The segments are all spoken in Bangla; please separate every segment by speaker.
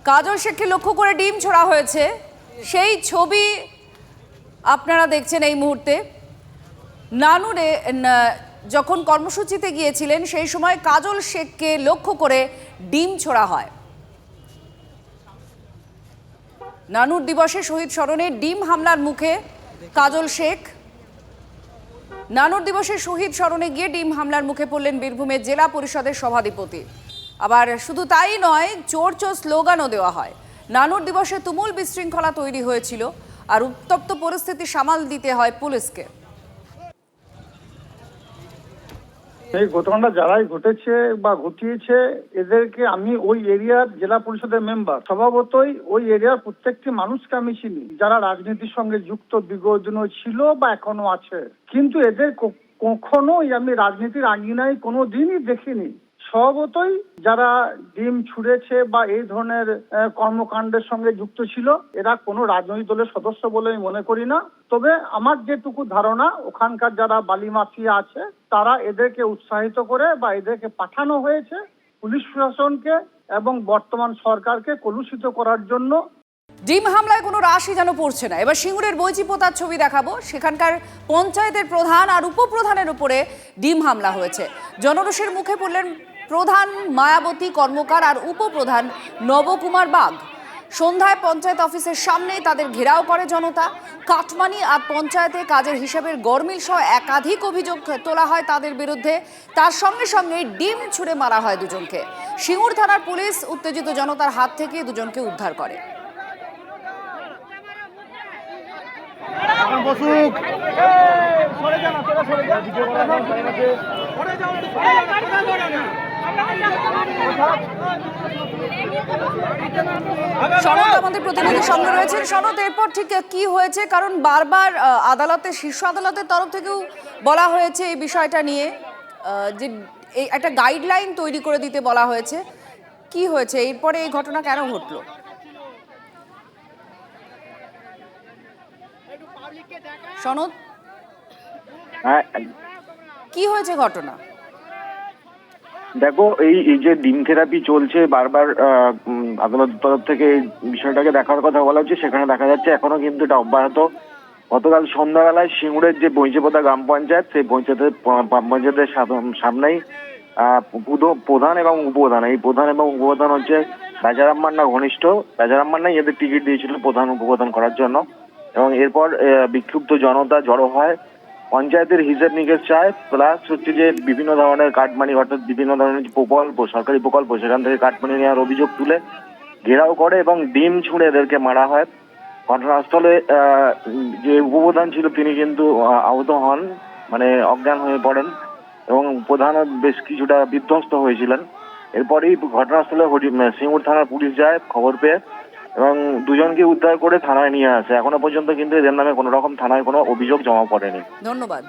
Speaker 1: কাজল শেখকে লক্ষ্য করে ডিম ছোড়া হয়েছে, সেই ছবি আপনারা দেখছেন এই মুহূর্তে। নানুরে যখন কর্মসূচিতে গিয়েছিলেন সেই সময় কাজল শেখকে লক্ষ্য করে ডিম ছোড়া হয়। নানুর দিবসে শহীদ স্মরণে ডিম হামলার মুখে কাজল শেখ। নানুর দিবসে শহীদ স্মরণে গিয়ে ডিম হামলার মুখে পড়লেন বীরভূমের জেলা পরিষদের সভাধিপতি। আবার শুধু তাই নয়, চোর চোর স্লোগানও দেওয়া হয়। নানুর দিবসে তুমুল বিশৃঙ্খলা তৈরি হয়েছিল, আর উত্তপ্ত পরিস্থিতি সামাল দিতে হয় পুলিশকে।
Speaker 2: এই ঘটনাটা যারাই ঘটেছে বা ঘটিয়েছে এদেরকে আমি ওই এরিয়ার জেলা পরিষদের মেম্বার, স্বভাবতই ওই এরিয়ার প্রত্যেকটি মানুষকে আমি চিনি যারা রাজনীতির সঙ্গে যুক্ত বিগত দিনও ছিল বা এখনো আছে, কিন্তু এদের কখনোই আমি রাজনীতির আঙিনায় কোনো দিনই দেখিনি। স্বভাবতই যারা ডিম ছুঁড়েছে বা এই ধরনের কর্মকাণ্ডের সঙ্গে যুক্ত ছিল এরা কোনো রাজনৈতিক দলের সদস্য বলে আমি মনে করি না। তবে আমার যেটুকু ধারণা, ওখানকার যারা বালি মাফিয়া আছে তারা এদেরকে উৎসাহিত করে বা এদেরকে পাঠানো হয়েছে পুলিশ প্রশাসনকে এবং বর্তমান সরকারকে কলুষিত করার জন্য।
Speaker 1: ডিম হামলায় কোনো রাশই যেন পড়ছে না। এবার সিঙ্গুরের বৈচিপোতার ছবি দেখাবো। সেখানকার পঞ্চায়েতের প্রধান আর উপপ্রধানের উপরে ডিম হামলা হয়েছে। জনরোষের মুখে পড়লেন প্রধান মায়াবতী কর্মকার আর উপপ্রধান নবকুমার বাগ। সন্ধ্যায় পঞ্চায়েত অফিসের সামনেই তাদের ঘেরাও করে জনতা। কাটমানি আর পঞ্চায়েতে কাজের হিসাবের গরমিল সহ একাধিক অভিযোগ তোলা হয় তাদের বিরুদ্ধে। তার সঙ্গে সঙ্গে ডিম ছুঁড়ে মারা হয় দুজনকে। সিঙ্গুর থানার পুলিশ উত্তেজিত জনতার হাত থেকে দুজনকে উদ্ধার করে। সনদ আমাদের প্রতিনিধি সঙ্গে রয়েছেন। সনদ, এরপর ঠিক কি হয়েছে? কারণ বারবার আদালতে, শীর্ষ আদালতের তরফ থেকেও বলা হয়েছে এই বিষয়টা নিয়ে যে এই একটা গাইডলাইন তৈরি করে দিতে বলা হয়েছে। কি হয়েছে এরপরে, এই ঘটনা কেন ঘটলো? সনদ, কি হয়েছে ঘটনা?
Speaker 3: দেখো, এই যে ডিম থেরাপি চলছে, বারবার আদালতের তরফ থেকে এই বিষয়টাকে দেখার কথা বলা হচ্ছে, সেখানে দেখা যাচ্ছে এখনো কিন্তু এটা অব্যাহত। গতকাল সন্ধ্যাবেলায় সিঙ্গুরের যে বৈচিপোতা গ্রাম পঞ্চায়েত, সেই পঞ্চায়েতের সামনেই প্রধান এবং উপপ্রধান, এই প্রধান এবং উপপ্রধান হচ্ছে রাজারাম মান্না ঘনিষ্ঠ। রাজারাম মান্নাই এদের টিকিট দিয়েছিল প্রধান উপপ্রধান করার জন্য, এবং এরপর বিক্ষুব্ধ জনতা জড়ো হয়, পঞ্চায়েতের হিসেব নিকেশ চায়, প্লাস হচ্ছে যে বিভিন্ন ধরনের কাটমানি, অর্থাৎ বিভিন্ন ধরনের প্রকল্প, সরকারি প্রকল্প, সেখান থেকে কাটমানি নেওয়ার অভিযোগ তুলে ঘেরাও করে এবং ডিম ছুঁড়ে এদেরকে মারা হয়। ঘটনাস্থলে যে উপপ্রধান ছিল তিনি কিন্তু আহত হন, মানে অজ্ঞান হয়ে পড়েন, এবং প্রধান বেশ কিছুটা বিধ্বস্ত হয়েছিলেন। এরপরেই ঘটনাস্থলে সিঙ্গুর থানার পুলিশ যায় খবর পেয়ে, এবং দুজনকে উদ্ধার করে থানায় নিয়ে আসে। এখনো পর্যন্ত কিন্তু এদের নামে কোনো রকম থানায় কোনো অভিযোগ জমা পড়েনি।
Speaker 1: ধন্যবাদ।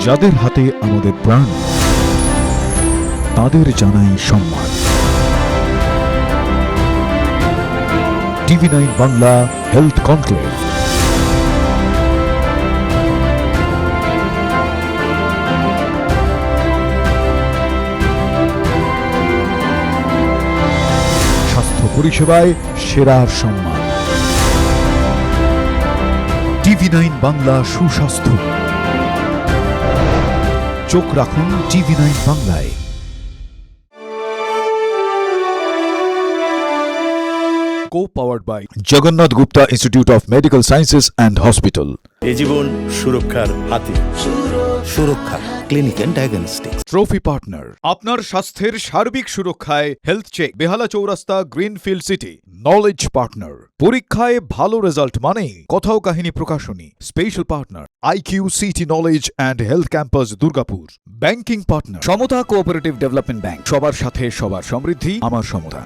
Speaker 4: যাদের হাতে আমাদের প্রাণ, তাদের জানাই সম্মান। TV9 Bangla health conclave. পরিষেবায় সেরার সম্মান। TV9 বাংলা সুস্বাস্থ্য। চোখ রাখুন TV9 বাংলায়। Co-powered by Jagannath Gupta Institute of Medical Sciences and Hospital.
Speaker 5: এই জীবন সুরক্ষার হাতে। Suraksha clinic and diagnostics.
Speaker 4: Trophy partner, আপনার স্বাস্থ্যের সার্বিক সুরক্ষায় হেলথ চেক, বেহালা চৌরাস্তা, গ্রিনফিল্ড সিটি। নলেজ পার্টনার, পরীক্ষায় ভালো রেজাল্ট মানেই কথাও কাহিনী প্রকাশনী। Special partner IQ city knowledge and health campus, Durgapur. Banking partner Samata cooperative development bank, সবার সাথে সবার সমৃদ্ধি, আমার সমতা।